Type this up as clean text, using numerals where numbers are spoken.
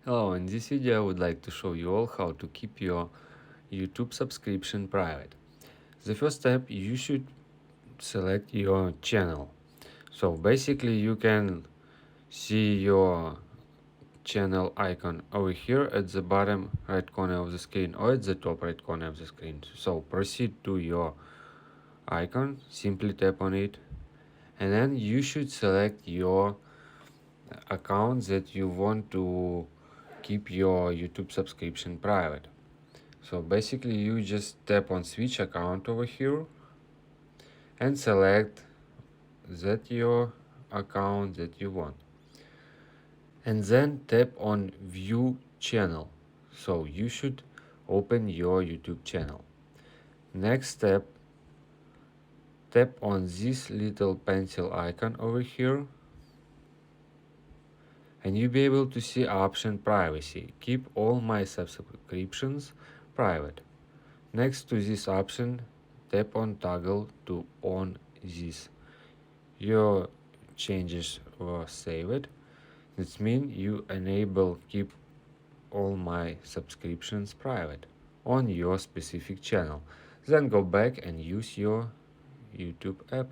Hello, in this video I would like to show you all how to keep your YouTube subscription private. The first step, you should select your channel. So basically you can see your channel icon over here at the bottom right corner of the screen or at the top right corner of the screen. So proceed to your icon, simply tap on it, and then you should select your account that you want to keep your YouTube subscription private. So basically you just tap on switch account over here and select that your account that you want, and then tap on view channel. So you should open your YouTube channel. Next step, tap on this little pencil icon over here and you'll be able to see option privacy. Keep all my subscriptions private. Next to this option, tap on toggle to on this. Your changes were saved. This means you enable keep all my subscriptions private on your specific channel. Then go back and use your YouTube app.